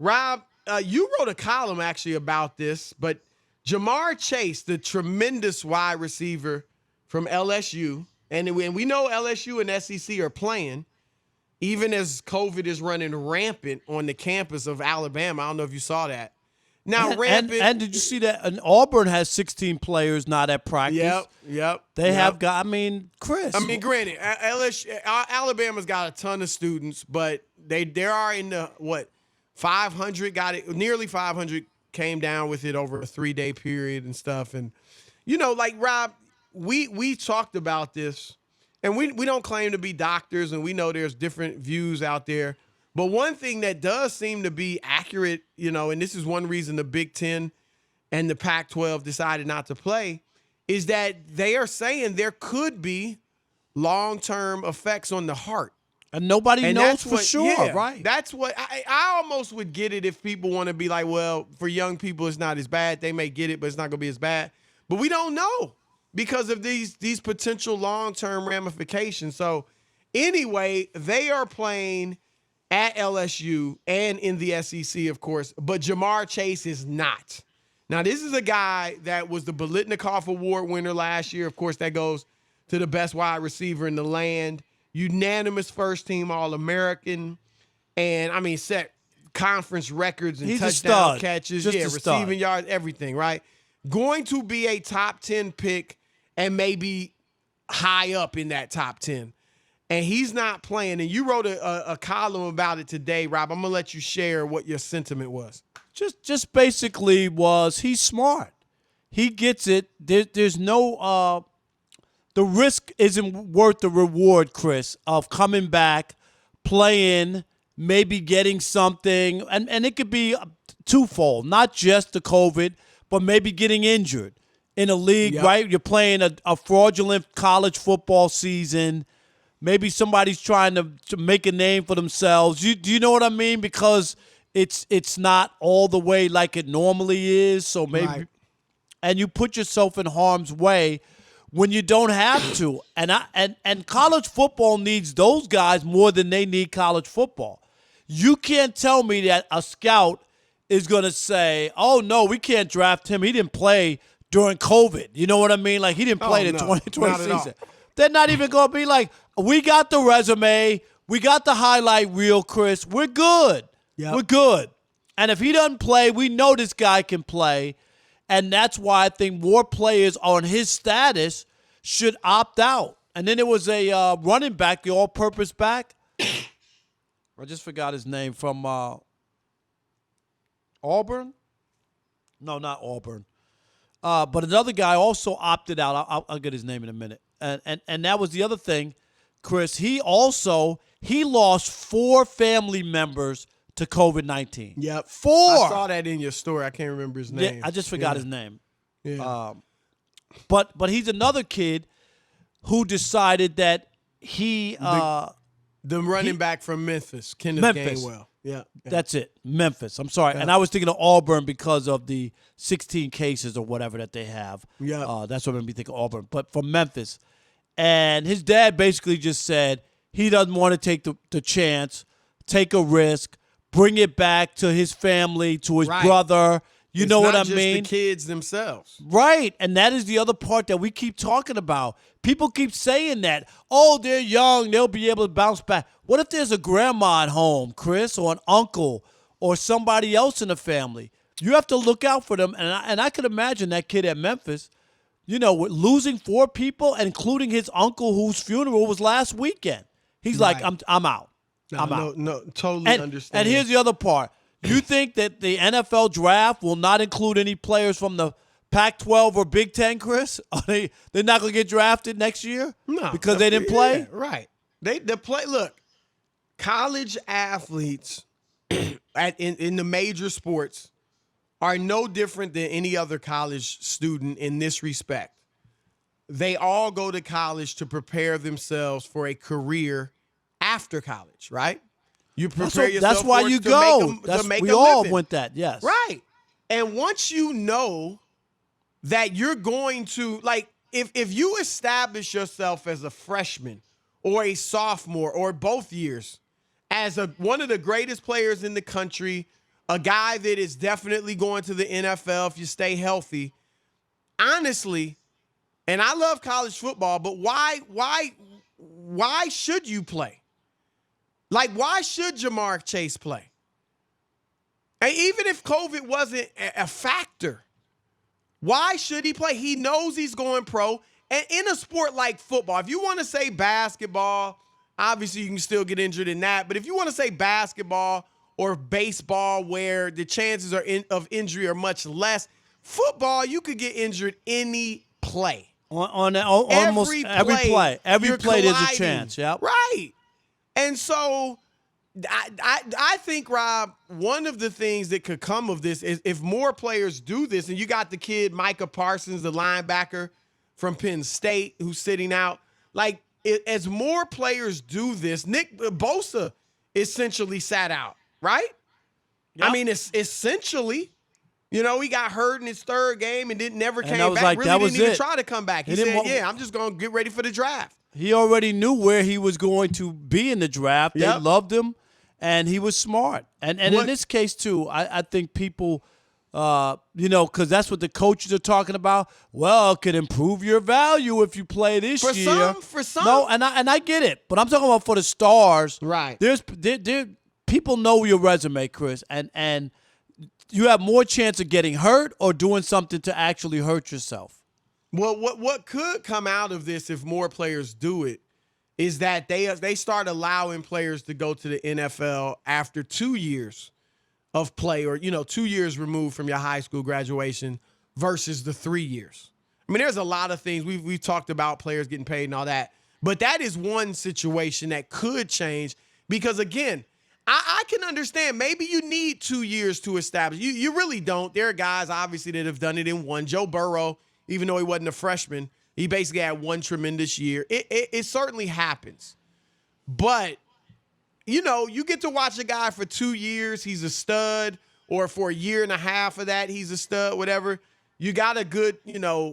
Rob, you wrote a column actually about this, but Jamar Chase, the tremendous wide receiver from LSU, and we know LSU and SEC are playing, even as COVID is running rampant on the campus of Alabama. I don't know if you saw that. Now, rampant. And did you see that? And Auburn has 16 players not at practice. Yep. They have got, Chris. Granted, Alabama's got a ton of students, but they are in the, 500, got it, nearly 500 came down with it over a 3-day period and stuff. And, Rob, we talked about this, and we don't claim to be doctors, and we know there's different views out there. But one thing that does seem to be accurate, and this is one reason the Big Ten and the Pac-12 decided not to play, is that they are saying there could be long-term effects on the heart. And nobody knows for sure, right? That's what I almost would get it if people want to be like, well, for young people, it's not as bad. They may get it, but it's not going to be as bad. But we don't know because of these potential long-term ramifications. So anyway, they are playing at LSU and in the SEC, of course, but Jamar Chase is not. Now, this is a guy that was the Biletnikoff Award winner last year. Of course, that goes to the best wide receiver in the land. Unanimous first-team All-American. And, set conference records and touchdown catches. Receiving yards, everything, right? Going to be a top 10 pick and maybe high up in that top 10. And he's not playing. And you wrote a column about it today, Rob. I'm going to let you share what your sentiment was. Just basically was he's smart. He gets it. There's no the risk isn't worth the reward, Chris, of coming back, playing, maybe getting something. And it could be twofold, not just the COVID, but maybe getting injured in a league, right? You're playing a fraudulent college football season. Maybe somebody's trying to make a name for themselves. Do you know what I mean? Because it's not all the way like it normally is. So maybe, and you put yourself in harm's way when you don't have to. And college football needs those guys more than they need college football. You can't tell me that a scout is going to say, "Oh no, we can't draft him. He didn't play during COVID." You know what I mean? Like he didn't play the 2020 season. They're not even going to be like, "We got the resume. We got the highlight reel, Chris. We're good. Yep. We're good." And if he doesn't play, we know this guy can play. And that's why I think more players on his status should opt out. And then there was a running back, the all-purpose back. I just forgot his name, from Auburn? No, not Auburn. But another guy also opted out. I'll get his name in a minute. And that was the other thing, Chris. He lost 4 family members to COVID-19. Yep. 4. I saw that in your story. I can't remember his name. Yeah, I just forgot his name. Yeah. But he's another kid who decided that he the running back from Memphis, Kenneth Gainwell. Yeah. That's it. Memphis. I'm sorry. Yeah. And I was thinking of Auburn because of the 16 cases or whatever that they have. Yeah. That's what made me think of Auburn. But from Memphis. And his dad basically just said he doesn't want to take the chance, take a risk, bring it back to his family, to his brother. You know what I mean? It's not just the kids themselves. Right. And that is the other part that we keep talking about. People keep saying that, "Oh, they're young, they'll be able to bounce back." What if there's a grandma at home, Chris, or an uncle, or somebody else in the family? You have to look out for them. And I could imagine that kid at Memphis, with losing 4 people, including his uncle whose funeral was last weekend. He's like, I'm out. I'm out. No, totally understand. And here's the other part. You think that the NFL draft will not include any players from the Pac-12 or Big Ten, Chris? They're not going to get drafted next year? No. Because they didn't play? Yeah, right. They play. Look, college athletes in the major sports are no different than any other college student in this respect. They all go to college to prepare themselves for a career after college, right? You prepare yourself. That's why you go. We all went that, yes. Right. And once you know that you're going to, like, if you establish yourself as a freshman or a sophomore or both years as one of the greatest players in the country, a guy that is definitely going to the NFL if you stay healthy. Honestly, and I love college football, but why should you play? Like, why should Jamar Chase play? And even if COVID wasn't a factor, why should he play? He knows he's going pro. And in a sport like football, if you want to say basketball, obviously you can still get injured in that. But if you want to say basketball or baseball where the chances of injury are much less, football, you could get injured any play. On almost every play. Every play there's a chance. Yep. Right. And so I think, Rob, one of the things that could come of this is if more players do this, and you got the kid Micah Parsons, the linebacker from Penn State, who's sitting out. Like, as more players do this, Nick Bosa essentially sat out, right? Yep. I mean, it's essentially, he got hurt in his third game and never came back. Like, really didn't even try to come back. He said, I'm just going to get ready for the draft. He already knew where he was going to be in the draft. They loved him, and he was smart. And in this case, too, I think people – because that's what the coaches are talking about. Well, it could improve your value if you play this year. For some. No, and I get it. But I'm talking about for the stars. Right. People know your resume, Chris, and you have more chance of getting hurt or doing something to actually hurt yourself. Well, what could come out of this if more players do it is that they start allowing players to go to the NFL after 2 years of play, or 2 years removed from your high school graduation versus the 3 years. I mean, there's a lot of things we've talked about, players getting paid and all that, but that is one situation that could change because, again, I can understand maybe you need 2 years to establish. You really don't. There are guys obviously that have done it in one. Joe Burrow, even though he wasn't a freshman, he basically had one tremendous year. It certainly happens, but you get to watch a guy for 2 years, he's a stud, or for a year and a half of that, he's a stud, whatever. You got a good,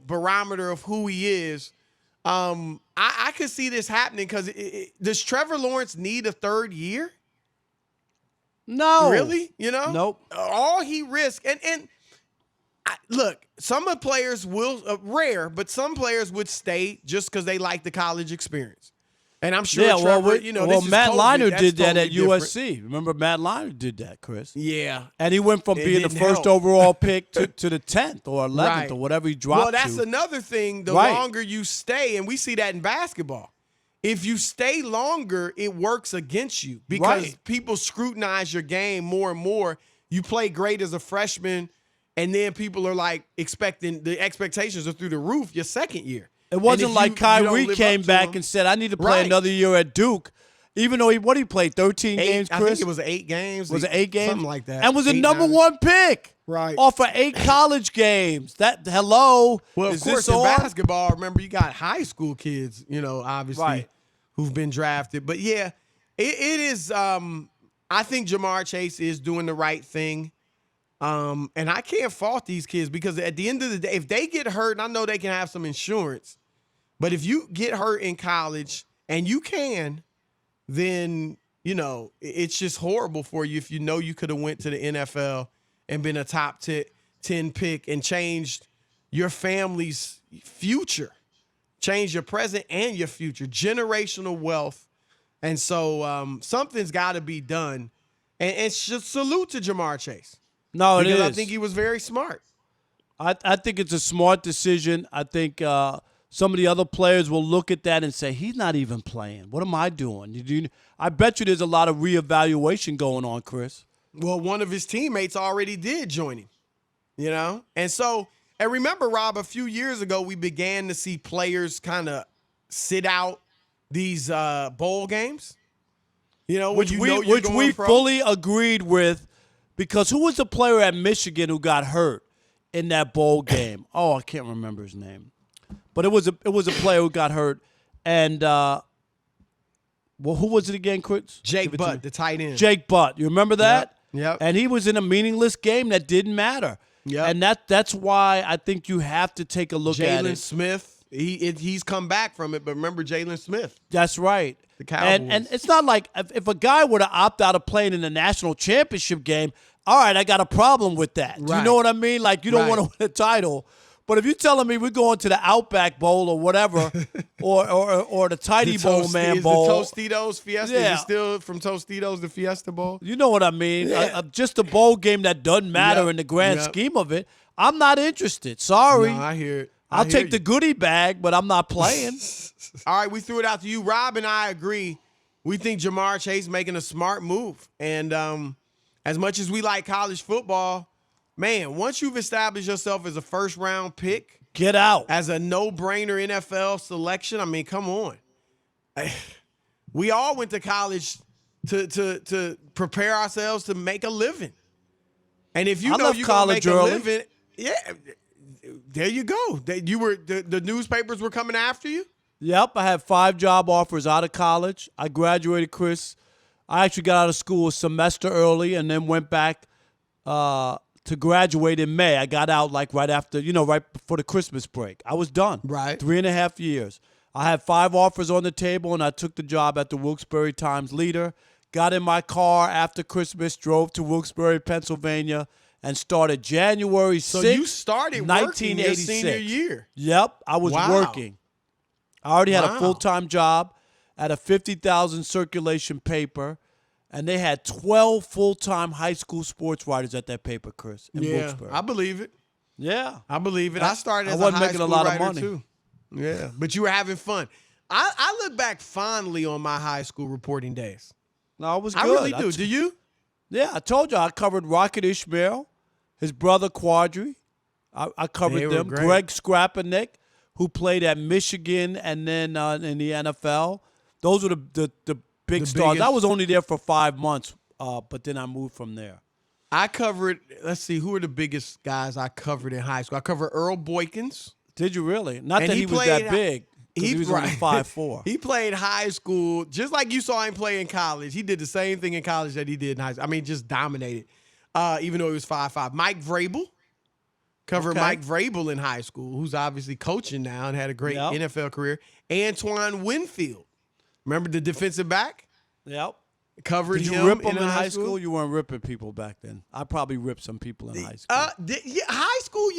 barometer of who he is. I could see this happening because does Trevor Lawrence need a third year? No. Really? Nope. All he risks, look, some of the players will, rare, but some players would stay just because they like the college experience. And I'm sure Trevor, Matt Leinart did that totally at USC. Remember, Matt Leinart did that, Chris? Yeah. And he went from being the first overall pick to the 10th or 11th or whatever he dropped to. Well, that's another thing. The longer you stay, and we see that in basketball, if you stay longer, it works against you because people scrutinize your game more and more. You play great as a freshman, and then people are like the expectations are through the roof your second year. It wasn't like Kyrie came back and said, I need to play another year at Duke, even though he played 13 games, Chris? I think it was 8 games. Was it 8 games? Something like that. And was a number 1 pick. Right. Off of 8 college games. Well, of course, in basketball, remember, you got high school kids, obviously, who've been drafted. But, yeah, it is I think Jamar Chase is doing the right thing. And I can't fault these kids because at the end of the day, if they get hurt, and I know they can have some insurance, but if you get hurt in college, and you can, then, it's just horrible for you if you could have went to the NFL and been a top 10 pick and changed your family's future, changed your present and your future, generational wealth. And so something's got to be done. And just salute to Jamar Chase. No, it is. I think he was very smart. I think it's a smart decision. I think some of the other players will look at that and say, he's not even playing. What am I doing? I bet you there's a lot of reevaluation going on, Chris. Well, one of his teammates already did join him, And so, and remember, Rob, a few years ago, we began to see players kind of sit out these bowl games, which we fully agreed with. Because who was the player at Michigan who got hurt in that bowl game? Oh, I can't remember his name. But it was a player who got hurt. And, who was it again, Chris? Jake Butt, the tight end. Jake Butt. You remember that? Yep. And he was in a meaningless game that didn't matter. Yep. And that's why I think you have to take a look at it. Jalen Smith, he's come back from it. But remember Jalen Smith. That's right. The Cowboys. And it's not like if a guy were to opt out of playing in the national championship game, all right, I got a problem with that. Do you know Right. what I mean? Like, you don't Right. want to win a title. But if you're telling me we're going to the Outback Bowl or whatever, or the Tidy Bowl, man, bowl. The Tostitos Fiesta, is Yeah. it still from Tostitos the Fiesta Bowl? You know what I mean? Yeah. Just a bowl game that doesn't matter Yep. in the grand Yep. scheme of it. I'm not interested. Sorry. No, I hear it. I'll hear take you. the goodie bag, but I'm not playing. All right, we threw it out to you. Rob and I agree. We think Jamar Chase making a smart move. And as much as we like college football, man, once you've established yourself as a first-round pick, Get out. as a no-brainer NFL selection, I mean, come on. We all went to college to prepare ourselves to make a living. And if you I know left you're going to make college a early. living, yeah, there you go. The newspapers were coming after you? Yep, I had 5 job offers out of college. I graduated, Chris. I actually got out of school a semester early and then went back to graduate in May. I got out like right after, right before the Christmas break. I was done. Right. 3.5 years. I had 5 offers on the table, and I took the job at the Wilkes-Barre Times-Leader. Got in my car after Christmas, drove to Wilkes-Barre, Pennsylvania, and started January 6th, So you started working your 1986. senior year. Yep, I was Wow. working. I already had a Wow. full-time job at a 50,000 circulation paper, and they had 12 full-time high school sports writers at that paper, Chris, in Yeah, Wilkes-Barre. I believe it. Yeah. I believe it. I started I as wasn't a high making a school lot of writer money. too. Yeah, but you were having fun. I look back fondly on my high school reporting days. No, it was good. I really do. Do you? Yeah, I told you I covered Rocket Ishmael, his brother Quadri. I covered They were them. great. Greg Scrapinick, who played at Michigan and then in the NFL. Those were the big The stars. I biggest. was only there for 5 months, but then I moved from there. I covered. Let's see, who are the biggest guys I covered in high school? I covered Earl Boykins. Did you really? Not And that he he was that played- big. 'Cause he was only 5'4". He played high school just like you saw him play in college. He did the same thing in college that he did in high school. I mean, just dominated. Even though he was 5'5". Mike Vrabel. Covered Okay. Mike Vrabel in high school, who's obviously coaching now and had a great Yep. NFL career. Antoine Winfield. Remember the defensive back? Yep. Covered Did him you rip them in high high school? You weren't ripping people back then. I probably ripped some people in high school. High school,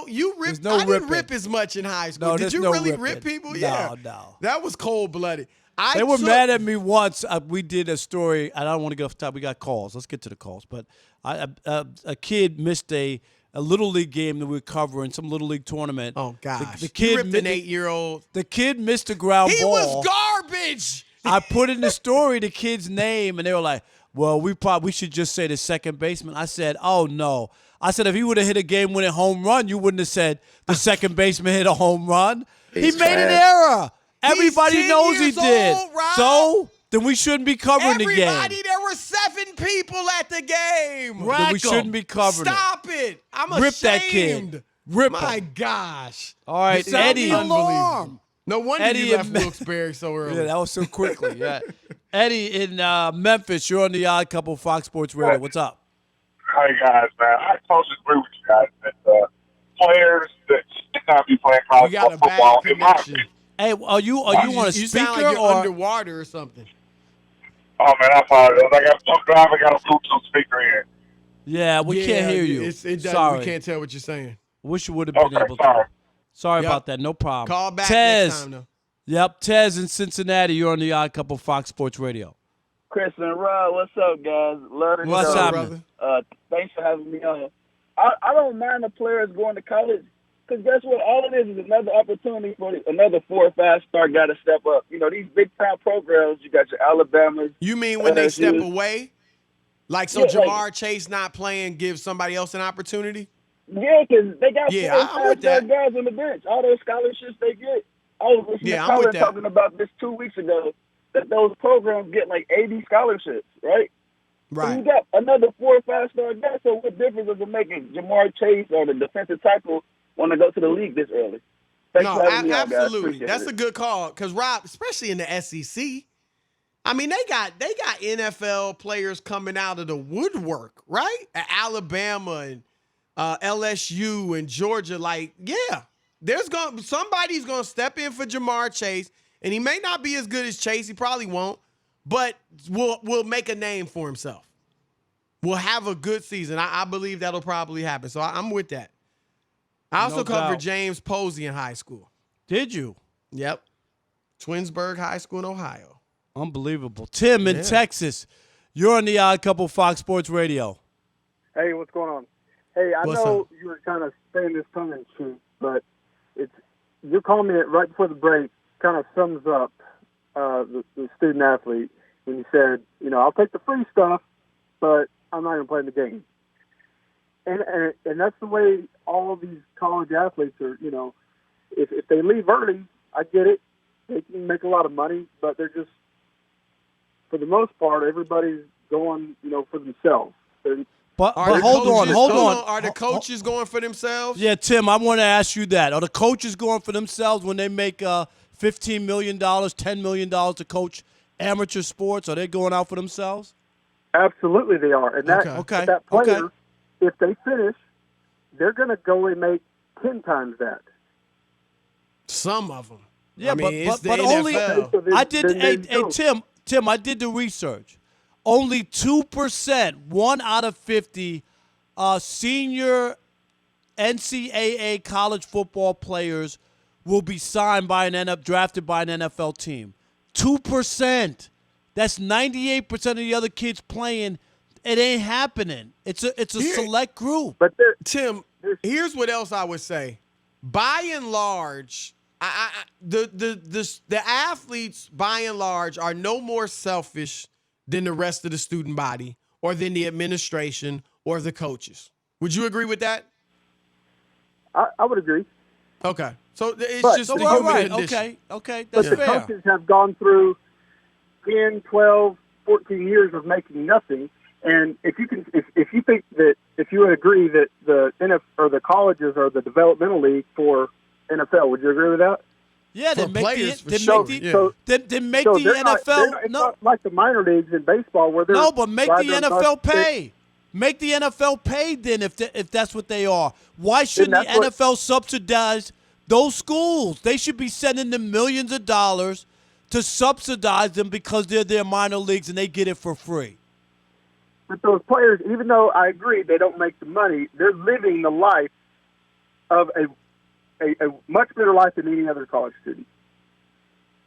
you ripped. There's no I didn't ripping. rip as much in high school. No, Did there's you no really ripping. rip people? No, Yeah. no. That was cold-blooded. They were mad at me once. We did a story. I don't want to get off the top. We got calls. Let's get to the calls. But a kid missed a little league game that we were covering, some little league tournament. Oh gosh, the you kid ripped an 8-year-old. The kid missed a ground He ball. was garbage. I put in the story the kid's name, and they were like, "Well, we should just say the second baseman." I said, "Oh no." I said, if he would have hit a game-winning home run, you wouldn't have said the second baseman hit a home run. He made an error. Everybody 10 knows he years did. old, Rob. So then we shouldn't be covering the game. Everybody, there were 7 people at the game. Then we shouldn't be covering it. Stop it. I'm Rip ashamed. that kid. Rip My him. gosh. All right, You sound Eddie. unbelievable. No wonder Eddie you left and- Wilkes-Barre so early. Yeah, that was so quickly. Yeah. Eddie in Memphis, you're on the Odd Couple Fox Sports Radio. What's up? Hi guys, man. I totally agree with you guys that players that should not be playing You college got a football, bad in my connection. opinion. Hey, are you on a You speaker sound like you're or? underwater or something. Oh man, I apologize. I got some driver, got a Bluetooth speaker in. Yeah, we can't hear you. It doesn't- Sorry. We can't tell what you're saying. Wish you would have been Okay, able to. sorry. Sorry Yep. about that. No problem. Call back Tez. next time, though. Yep, Tez in Cincinnati. You're on the Odd Couple Fox Sports Radio. Chris and Rob, what's up, guys? Love the What's show. up, brother? Thanks for having me on. I don't mind the players going to college because guess what? All it is another opportunity for another 4 or 5-star guy to step up. You know, these big-time programs, you got your Alabamas. You mean when they LSU. step away? Like, so Yeah, like- Jamar Chase not playing gives somebody else an opportunity? Yeah, because they got Yeah, 4 or I'm with 5-star that. guys on the bench. All those scholarships they get. I was listening Yeah, to I'm with Colin that. talking about this 2 weeks ago, that those programs get like 80 scholarships, right? So you Right. got another 4 or 5-star guy. So what difference does it make if Jamar Chase or the defensive tackle want to go to the league this early? Thanks No, for having me on, guys. absolutely. Appreciate That's it. a good call. Because, Rob, especially in the SEC, I mean, they got NFL players coming out of the woodwork, right? At Alabama and LSU and Georgia. Like, yeah, somebody's gonna step in for Jamar Chase, and he may not be as good as Chase. He probably won't, but will make a name for himself. will have a good season. I believe that'll probably happen. So I'm with that. I also No covered doubt. James Posey in high school. Did you? Yep. Twinsburg High School in Ohio. Unbelievable. Tim in Yeah. Texas, you're on the Odd Couple Fox Sports Radio. Hey, what's going on? Hey, I What's know up? you were kind of saying this tongue in cheek, but your comment right before the break kind of sums up the student athlete when you said, I'll take the free stuff, but I'm not going to play in the game. And that's the way all of these college athletes are. If they leave early, I get it. They can make a lot of money, but they're just, for the most part, everybody's going, for themselves. But Are the hold coaches- on. Are the coaches going for themselves? Yeah, Tim, I want to ask you that. Are the coaches going for themselves when they make $15 million, $10 million to coach amateur sports? Are they going out for themselves? Absolutely, they are. And that Okay. that player, Okay. if they finish, they're going to go and make 10 times that. Some of them. Yeah, I mean, it's the but only NFL. So then- I did. then Hey, go. Tim, I did the research. Only 2%, 1 out of 50, senior NCAA college football players will be signed by drafted by an NFL team. 2%. That's 98% of the other kids playing. It ain't happening. It's a Here- select group. But Tim, here's what else I would say. By and large, the athletes, by and large, are no more selfish than the rest of the student body or than the administration or the coaches. Would you agree with that? I would agree. Okay. So it's But- just So the we're all human right. condition. Okay, But that's the fair. coaches have gone through 10, 12, 14 years of making nothing. And if you think that, if you would agree that the NFL or the colleges are the developmental league for NFL, would you agree with that? Yeah, For then make players, the for then sure, make the yeah. So, then make so the they're not- NFL. it's no, not like the minor leagues in baseball where they're no, but make the riding on NFL bus- pay. Make the NFL pay then if that's what they are. Why shouldn't the that's what- NFL subsidize those schools? They should be sending them millions of dollars to subsidize them because they're their minor leagues and they get it for free. But those players, even though I agree they don't make the money, they're living the life of a much better life than any other college student,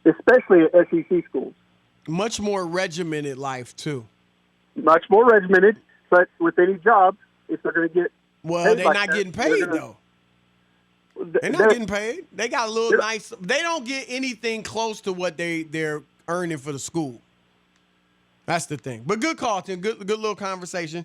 especially at SEC schools. Much more regimented life, too. Much more regimented, but with any job, if they're going to get Well, paid they're like not that, getting they're paid, gonna- though. They're not getting paid. They got a little Yeah. nice. They don't get anything close to what they're earning for the school. That's the thing. But good call, Tim. Good little conversation.